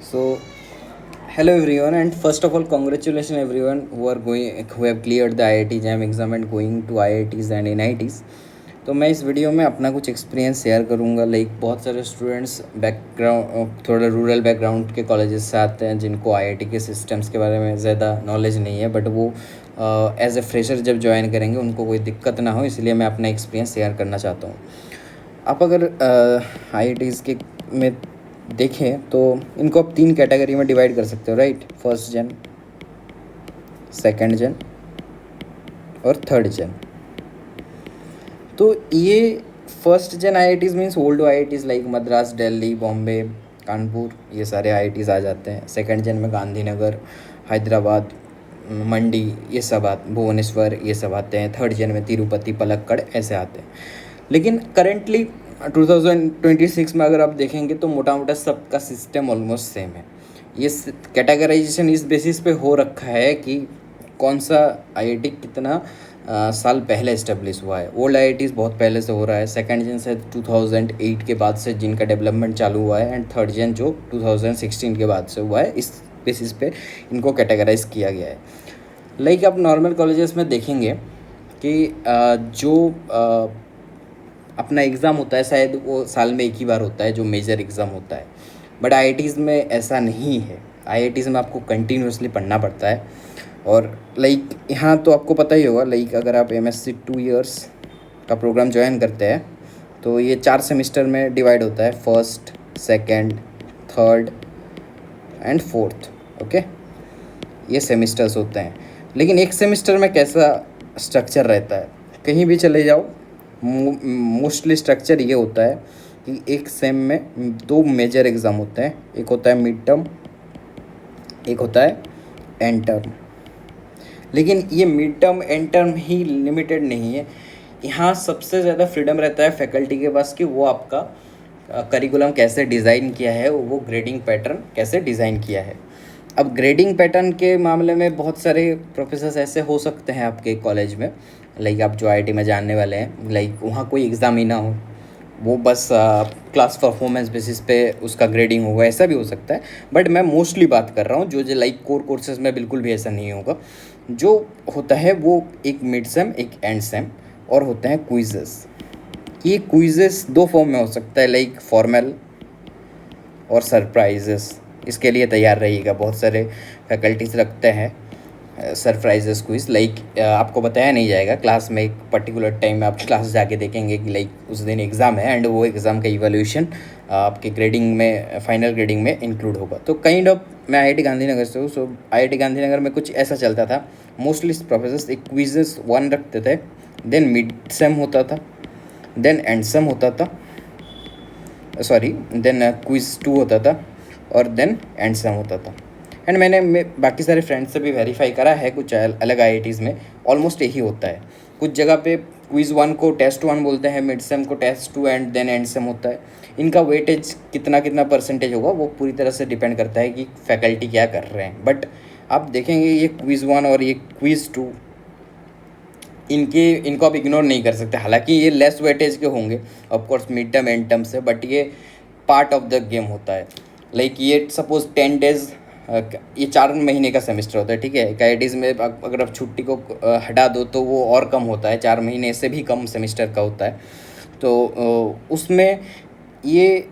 So, hello everyone, and first of all, congratulations everyone who have cleared the IIT JAM exam and going to IITs and NITs. तो मैं इस video में अपना कुछ experience share करूँगा। बहुत सारे स्टूडेंट्स बैकग्राउंड थोड़ा रूरल बैकग्राउंड के कॉलेजेस से आते हैं जिनको आईआईटी के सिस्टम्स के बारे में ज़्यादा नॉलेज नहीं है, बट वो एज ए फ्रेशर जब ज्वाइन करेंगे उनको कोई दिक्कत ना हो, इसलिए मैं अपना एक्सपीरियंस शेयर करना चाहता हूँ। आप अगर आईआईटीज़ के में देखें तो इनको आप 3 कैटेगरी में डिवाइड कर सकते हो, right. First gen, second gen और थर्ड जेन। तो ये first gen IITs means old IITs like Madras, Delhi, Bombay, Kanpur, ये सारे आईआईटीज़ आ जाते हैं। सेकंड जेन में गांधीनगर, हैदराबाद, मंडी, ये सब भुवनेश्वर, ये सब आते हैं। थर्ड जेन में तिरुपति, पलक्कड़, ऐसे आते हैं। लेकिन करेंटली 2026 में अगर आप देखेंगे तो मोटा मोटा सबका सिस्टम ऑलमोस्ट सेम है। ये कैटेगराइजेशन इस बेसिस पे हो रखा है कि कौन सा आईआईटी कितना साल पहले इस्टेब्लिश हुआ है। ओल्ड आईआईटीज़ बहुत पहले से हो रहा है। सेकंड जेन से 2008 के बाद से जिनका डेवलपमेंट चालू हुआ है, एंड थर्ड जेन जो 2016 के बाद से हुआ है। इस बेसिस पे इनको कैटेगराइज किया गया है। लाइक आप नॉर्मल कॉलेजेस में देखेंगे कि जो अपना एग्ज़ाम होता है शायद वो साल में एक ही बार होता है, जो मेजर एग्ज़ाम होता है। बट आईआईटीज़ में ऐसा नहीं है। आईआईटीज़ में आपको कंटिन्यूसली पढ़ना पड़ता है। और लाइक यहाँ तो आपको पता ही होगा, लाइक अगर आप एमएससी 2 इयर्स का प्रोग्राम ज्वाइन करते हैं तो ये 4 सेमेस्टर में डिवाइड होता है। First, second, third and fourth, okay, ये सेमेस्टर्स होते हैं। लेकिन एक सेमेस्टर में कैसा स्ट्रक्चर रहता है, कहीं भी चले जाओ मोस्टली स्ट्रक्चर ये होता है कि एक सेम में 2 मेजर एग्ज़ाम होते हैं। एक होता है मिड टर्म, एक होता है एंड टर्म। लेकिन ये mid term and term he limited नहीं है। यहाँ सबसे ज़्यादा फ्रीडम रहता है फैकल्टी के पास कि वो आपका करिकुलम कैसे डिज़ाइन किया है, वो ग्रेडिंग पैटर्न कैसे डिज़ाइन किया है। अब ग्रेडिंग पैटर्न के मामले में बहुत सारे प्रोफेसर्स ऐसे हो सकते हैं आपके कॉलेज में, लाइक आप जो आईआईटी में जानने वाले हैं, लाइक वहाँ कोई एग्ज़ाम ही ना हो, वो बस क्लास परफॉर्मेंस बेसिस पे उसका ग्रेडिंग होगा, ऐसा भी हो सकता है। बट मैं मोस्टली बात कर रहा हूँ जो लाइक कोर कोर्सेज में बिल्कुल भी ऐसा नहीं होगा। जो होता है वो एक मिड सेम, एक एंड सेम, और होते हैं क्विजेस। ये क्विजेस 2 फॉर्म में हो सकता है, लाइक फॉर्मल और सरप्राइजेस। इसके लिए तैयार रहिएगा, बहुत सारे फैकल्टीज रखते हैं सरप्राइजेस क्विज। लाइक आपको बताया नहीं जाएगा क्लास में, एक पर्टिकुलर टाइम में आप क्लास जाके देखेंगे कि लाइक उस दिन एग्ज़ाम है, एंड वो एग्ज़ाम का इवैल्यूएशन आपके ग्रेडिंग में, फाइनल ग्रेडिंग में इंक्लूड होगा। तो काइंड ऑफ मैं आईआईटी गांधीनगर से हूँ, सो आईआईटी गांधीनगर में कुछ ऐसा चलता था। मोस्टली प्रोफेसर्स एक क्विजेस 1 रखते थे, देन मिड सेम होता था, देन एंड सेम होता था, सॉरी, देन क्विज 2 होता था, और देन एंड सेम होता था। एंड मैंने बाकी सारे फ्रेंड्स से भी वेरीफाई करा है, कुछ अलग आईआईटीज़ में ऑलमोस्ट यही होता है। कुछ जगह पे क्विज़ 1 को टेस्ट 1 बोलते हैं, मिड सेम को test 2, and then end sem होता है। इनका वेटेज कितना कितना परसेंटेज होगा वो पूरी तरह से डिपेंड करता है कि फैकल्टी क्या कर रहे हैं। बट आप देखेंगे ये क्विज़ 1 और ये क्विज़ 2, इनको आप इग्नोर नहीं कर सकते। हालांकि ये लेस वेटेज के होंगे of course mid term and term से, बट ये पार्ट ऑफ द गेम होता है। लाइक ये सपोज 10 डेज, ये 4 महीने का सेमेस्टर होता है, ठीक है। आईआईटीज़ में अगर आप छुट्टी को हटा दो तो वो और कम होता है, 4 महीने से भी कम सेमेस्टर का होता है। तो उसमें ये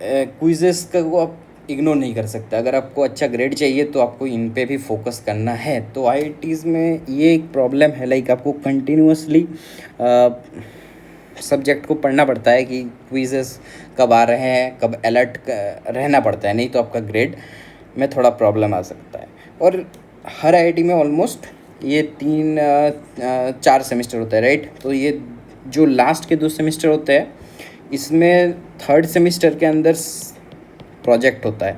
क्विजेस का वो आप इग्नोर नहीं कर सकते। अगर आपको अच्छा ग्रेड चाहिए तो आपको इन पे भी फोकस करना है। तो आईआईटीज़ में ये एक प्रॉब्लम है, लाइक आपको कंटिन्यूसली सब्जेक्ट को पढ़ना पड़ता है कि क्विजेस कब आ रहे हैं, कब अलर्ट रहना पड़ता है, नहीं तो आपका ग्रेड में थोड़ा प्रॉब्लम आ सकता है। और हर आईआईटी में ऑलमोस्ट ये 3-4 सेमेस्टर होता है, राइट। तो ये जो लास्ट के 2 सेमेस्टर होते हैं, इसमें थर्ड सेमेस्टर के अंदर प्रोजेक्ट होता है।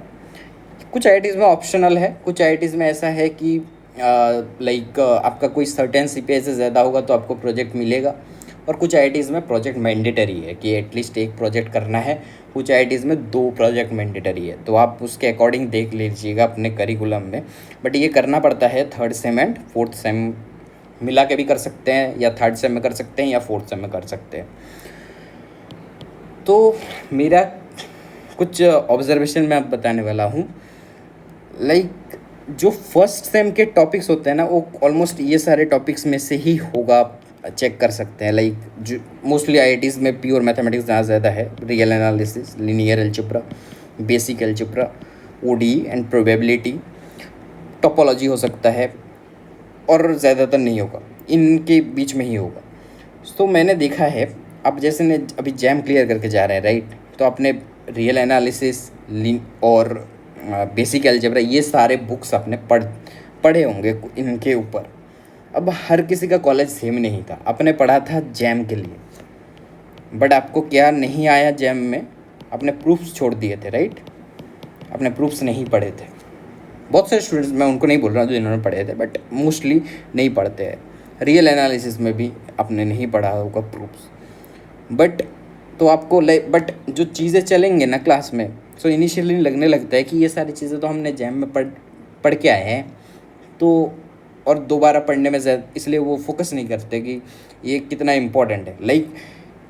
कुछ आईआईटीज़ में ऑप्शनल है, कुछ आईआईटीज़ में ऐसा है कि लाइक आपका कोई सर्टेन सीपीआई से ज़्यादा होगा तो आपको प्रोजेक्ट मिलेगा। और कुछ आईआईटीज़ में प्रोजेक्ट मैंडेटरी है कि एटलीस्ट एक प्रोजेक्ट करना है। कुछ आईआईटीज़ में 2 प्रोजेक्ट मैंडेटरी है, तो आप उसके अकॉर्डिंग देख लीजिएगा अपने करिकुलम में। बट ये करना पड़ता है third same and fourth same मिला के भी कर सकते हैं, या थर्ड सेम में कर सकते हैं, या फोर्थ सेम में कर सकते हैं। तो मेरा कुछ ऑब्जर्वेशन मैं अब बताने वाला हूँ लाइक जो फर्स्ट सेम के टॉपिक्स होते हैं ना, वो ऑलमोस्ट ये सारे टॉपिक्स में से ही होगा, आप चेक कर सकते हैं। लाइक जो मोस्टली आईआईटीज़ में प्योर मैथमेटिक्स ज़्यादा है, real analysis, linear algebra, basic algebra, ODE and probability, topology हो सकता है, और ज़्यादातर नहीं होगा, इनके बीच में ही होगा। तो मैंने देखा है, आप जैसे ने अभी जैम क्लियर करके जा रहे हैं राइट, तो आपने रियल एनालिसिस और बेसिक अलजेब्रा ये सारे बुक्स आपने पढ़े होंगे इनके ऊपर। अब हर किसी का कॉलेज सेम नहीं था, आपने पढ़ा था जैम के लिए, बट आपको क्या नहीं आया जैम में, आपने प्रूफ्स छोड़ दिए थे राइट, आपने प्रूफ्स नहीं पढ़े थे। बहुत सारे स्टूडेंट्स, मैं उनको नहीं बोल रहा जो इन्होंने पढ़े थे, बट मोस्टली नहीं पढ़ते हैं। रियल एनालिसिस में भी आपने नहीं पढ़ा होगा प्रूफ्स, बट तो आपको बट जो चीज़ें चलेंगे ना क्लास में, सो इनिशियली लगने लगता है कि ये सारी चीज़ें तो हमने जैम में पढ़ के आए हैं, तो और दोबारा पढ़ने में ज़्यादा, इसलिए वो फोकस नहीं करते कि ये कितना इम्पोर्टेंट है। लाइक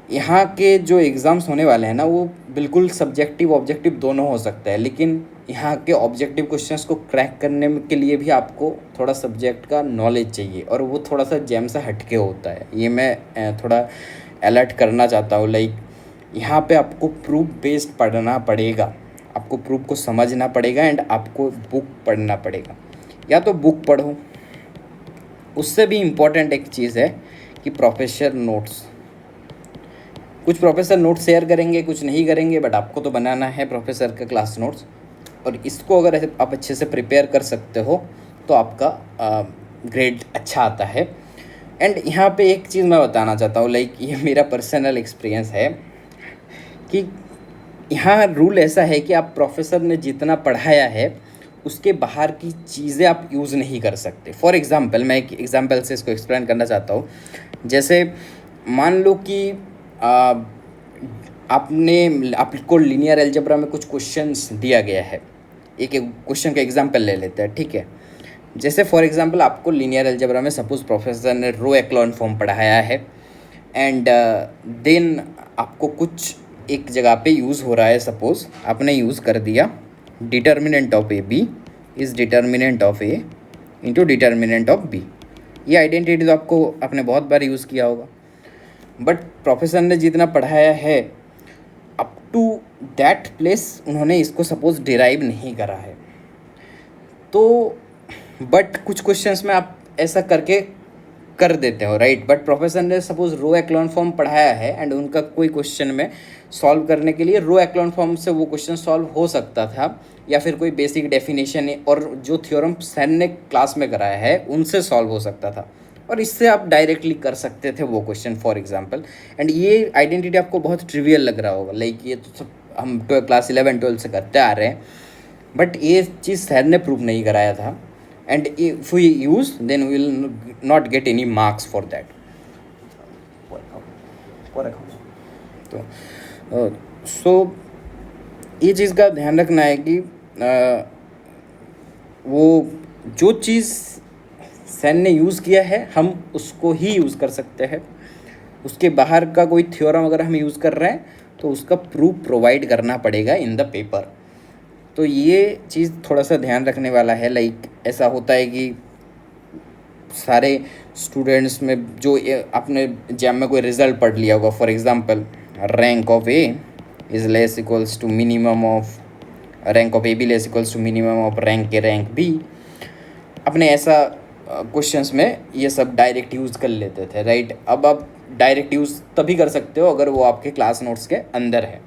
यहाँ के जो एग्ज़ाम्स होने वाले हैं ना, वो बिल्कुल सब्जेक्टिव ऑब्जेक्टिव दोनों हो सकता है, लेकिन यहाँ के ऑब्जेक्टिव क्वेश्चंस को क्रैक करने के लिए भी आपको थोड़ा सब्जेक्ट का नॉलेज चाहिए, और वो थोड़ा सा जैम से हटके होता है। ये मैं थोड़ा अलर्ट करना चाहता हूँ। लाइक यहाँ पे आपको प्रूफ बेस्ड पढ़ना पड़ेगा, आपको प्रूफ को समझना पड़ेगा, एंड आपको बुक पढ़ना पड़ेगा। या तो बुक पढ़ो, उससे भी इम्पोर्टेंट एक चीज़ है कि प्रोफेसर नोट्स, कुछ प्रोफेसर नोट्स शेयर करेंगे, कुछ नहीं करेंगे, बट आपको तो बनाना है प्रोफेसर का क्लास नोट्स, और इसको अगर आप अच्छे से प्रिपेयर कर सकते हो तो आपका ग्रेड अच्छा आता है। एंड यहाँ पे एक चीज़ मैं बताना चाहता हूँ, लाइक ये मेरा पर्सनल एक्सपीरियंस है कि यहाँ रूल ऐसा है कि आप प्रोफेसर ने जितना पढ़ाया है उसके बाहर की चीज़ें आप यूज़ नहीं कर सकते। फॉर एग्ज़ाम्पल, मैं एक एग्ज़ाम्पल से इसको एक्सप्लेन करना चाहता हूँ। जैसे मान लो कि आपको लीनियर अलजेब्रा में कुछ क्वेश्चंस दिया गया है, एक क्वेश्चन का एग्जांपल ले लेते हैं, ठीक है। जैसे फॉर एग्जांपल आपको लीनियर अलजेब्रा में सपोज प्रोफेसर ने रो एक्लॉन फॉर्म पढ़ाया है, एंड देन आपको कुछ एक जगह पे यूज़ हो रहा है, सपोज आपने यूज़ कर दिया determinant of A B is determinant of A into determinant of B. ये आइडेंटिटी तो आपने बहुत बार यूज़ किया होगा, बट प्रोफेसर ने जितना पढ़ाया है अप टू दैट प्लेस उन्होंने इसको सपोज डिराइव नहीं करा है। तो बट कुछ क्वेश्चंस में आप ऐसा करके कर देते हो राइट, बट प्रोफेसर ने सपोज रो एक्लॉन फॉर्म पढ़ाया है, एंड उनका कोई क्वेश्चन में सॉल्व करने के लिए रो एक्लॉन फॉर्म से वो क्वेश्चन सॉल्व हो सकता था, या फिर कोई बेसिक डेफिनेशन और जो थ्योरम सर ने क्लास में कराया है उनसे सॉल्व हो सकता था, और इससे आप डायरेक्टली कर सकते थे वो क्वेश्चन फॉर एग्जांपल। एंड ये आइडेंटिटी आपको बहुत ट्रिवियल लग रहा होगा, लाइक ये तो सब हम क्लास 11-12 से करते आ रहे हैं, बट ये चीज़ सर ने प्रूव नहीं कराया था, and if we use then we will not get any marks for that. तो सो ये चीज़ का ध्यान रखना है कि वो जो चीज़ सैन ने यूज़ किया है हम उसको ही यूज़ कर सकते हैं, उसके बाहर का कोई थ्योरम अगर हम यूज़ कर रहे हैं तो उसका प्रूफ प्रोवाइड करना पड़ेगा इन द पेपर। तो ये चीज़ थोड़ा सा ध्यान रखने वाला है। लाइक ऐसा होता है कि सारे स्टूडेंट्स में जो आपने जैम में कोई रिज़ल्ट पढ़ लिया होगा, for example rank of A is less equals to minimum of rank of A B less equals to minimum of rank A rank B, अपने ऐसा क्वेश्चंस में ये सब डायरेक्ट यूज़ कर लेते थे राइट। अब आप डायरेक्ट यूज़ तभी कर सकते हो अगर वो आपके क्लास नोट्स के अंदर है।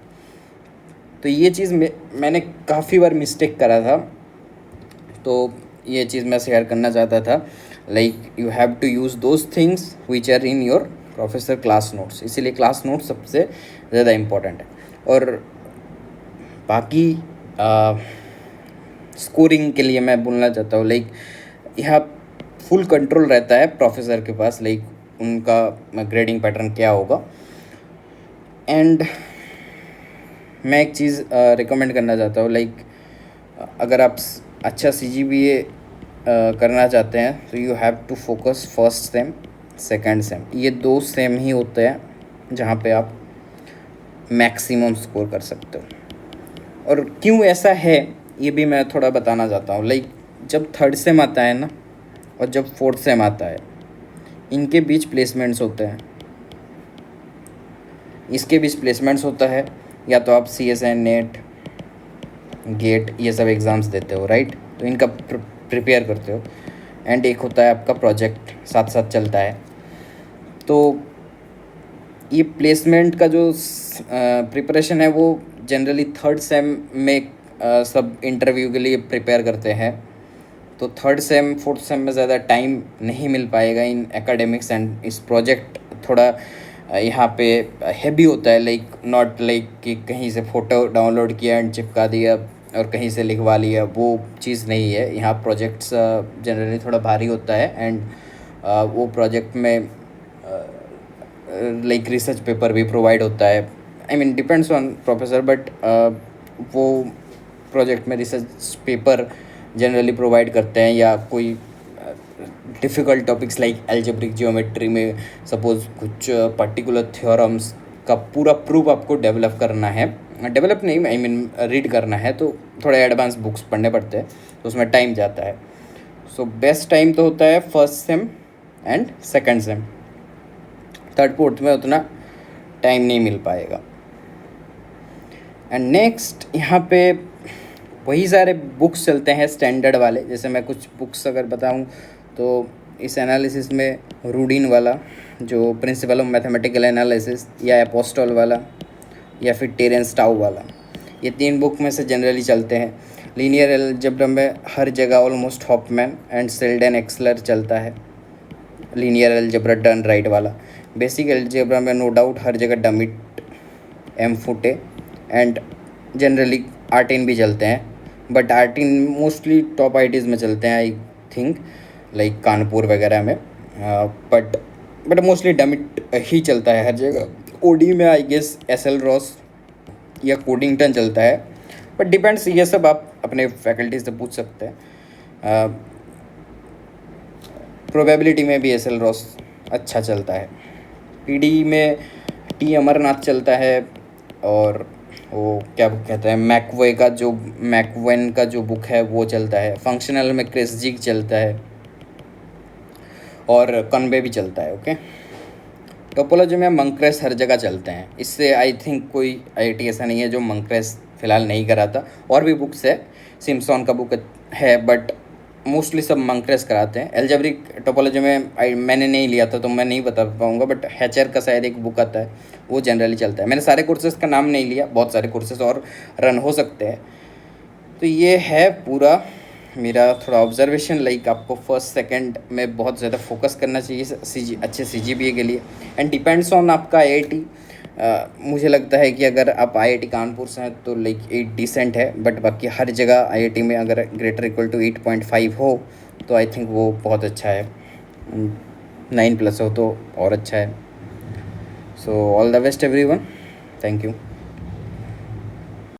तो ये चीज़ मैंने काफ़ी बार मिस्टेक करा था, तो ये चीज़ मैं शेयर करना चाहता था। Like you have to use those things which are in your professor class notes, इसीलिए क्लास नोट्स सबसे ज़्यादा इम्पोर्टेंट है। और बाकी स्कोरिंग के लिए मैं बोलना चाहता हूँ, लाइक यहाँ फुल कंट्रोल रहता है प्रोफेसर के पास, लाइक उनका ग्रेडिंग पैटर्न क्या होगा। एंड मैं एक चीज़ रिकमेंड करना चाहता हूँ, लाइक अगर आप अच्छा CGPA करना चाहते हैं तो you have to focus first sem second sem, ये 2 सेम ही होते हैं जहाँ पे आप मैक्सिमम स्कोर कर सकते हो। और क्यों ऐसा है ये भी मैं थोड़ा बताना चाहता हूँ। लाइक जब थर्ड सेम आता है ना और जब फोर्थ सेम आता है, इनके बीच प्लेसमेंट्स होते हैं, इसके बीच प्लेसमेंट्स होता है। या तो आप CSN नेट गेट ये सब एग्ज़ाम्स देते हो, राइट, तो इनका प्रिपेयर करते हो। एंड एक होता है आपका प्रोजेक्ट, साथ साथ चलता है। तो ये प्लेसमेंट का जो प्रिपरेशन है वो जनरली थर्ड सेम में सब इंटरव्यू के लिए प्रिपेयर करते हैं। तो थर्ड सेम फोर्थ सेम में ज़्यादा टाइम नहीं मिल पाएगा इन एकेडमिक्स। एंड इस प्रोजेक्ट थोड़ा यहाँ पे हैवी होता है। लाइक नॉट लाइक कि कहीं से फ़ोटो डाउनलोड किया एंड चिपका दिया और कहीं से लिखवा लिया, वो चीज़ नहीं है। यहाँ प्रोजेक्ट्स जनरली थोड़ा भारी होता है। एंड वो प्रोजेक्ट में लाइक रिसर्च पेपर भी प्रोवाइड होता है। I mean depends on professor, but वो प्रोजेक्ट में रिसर्च पेपर जनरली प्रोवाइड करते हैं। या कोई difficult topics like algebraic geometry में सपोज़ कुछ पर्टिकुलर थ्योरम्स का पूरा प्रूफ आपको डेवलप करना है, डेवलप नहीं, आई मीन रीड करना है, तो थोड़े एडवांस बुक्स पढ़ने पड़ते हैं, तो उसमें टाइम जाता है। सो बेस्ट टाइम तो होता है first sem and second same. Third fourth में उतना टाइम नहीं मिल पाएगा। एंड नेक्स्ट यहाँ पे वही सारे बुक्स चलते हैं स्टैंडर्ड वाले। जैसे मैं कुछ बुक्स अगर बताऊँ तो इस एनालिसिस में रूडिन वाला जो प्रिंसिपल ऑफ मैथमेटिकल एनालिसिस, या एपोस्टोल वाला, या फिर टेरेंस टाउ वाला, ये 3 बुक में से जनरली चलते हैं। लीनियर अलजेब्रा में हर जगह ऑलमोस्ट हॉफमैन एंड सेल्डन एक्सलर चलता है, लीनियर अलजेब्रा डन राइट वाला। बेसिक अलजेब्रा में नो डाउट हर जगह डमिट, एम फुटे एंड जनरली R10 भी चलते हैं। But R10 mostly top IITs में चलते हैं, आई थिंक, लाइक कानपुर वगैरह में। बट मोस्टली डमिट ही चलता है हर जगह। OD में आई गेस SL रॉस या कोडिंगटन चलता है, बट डिपेंड्स, ये सब आप अपने फैकल्टी से पूछ सकते हैं। प्रोबेबिलिटी में भी SL रॉस अच्छा चलता है। PD में T अमरनाथ चलता है, और वो क्या कहते हैं, मैकवेन का जो बुक है वो चलता है। फंक्शनल में क्रिसजिग चलता है और कन्वे भी चलता है। ओके, टोपोलॉजी में मंक्रेस हर जगह चलते हैं। इससे आई थिंक कोई IIT ऐसा नहीं है जो मंक्रेस फ़िलहाल नहीं कराता। और भी बुक्स है, सिम्पसन का बुक है, बट मोस्टली सब मंक्रेस कराते हैं। एल्जेब्रिक टोपोलॉजी में मैंने नहीं लिया था तो मैं नहीं बता पाऊँगा, बट हैचर का शायद एक बुक आता है, वो जनरली चलता है। मैंने सारे कोर्सेज़ का नाम नहीं लिया, बहुत सारे कोर्सेज़ और रन हो सकते हैं। तो ये है पूरा मेरा थोड़ा ऑब्जर्वेशन। लाइक आपको फर्स्ट सेकंड में बहुत ज़्यादा फोकस करना चाहिए अच्छे CGPA के लिए। एंड डिपेंड्स ऑन आपका IIT। मुझे लगता है कि अगर आप IIT कानपुर से हैं तो लाइक 8 डिसेंट है, बट बाकी हर जगह IIT में अगर > 8.5 हो तो आई थिंक वो बहुत अच्छा है। 9+ हो तो और अच्छा है। So all the best everyone, thank you.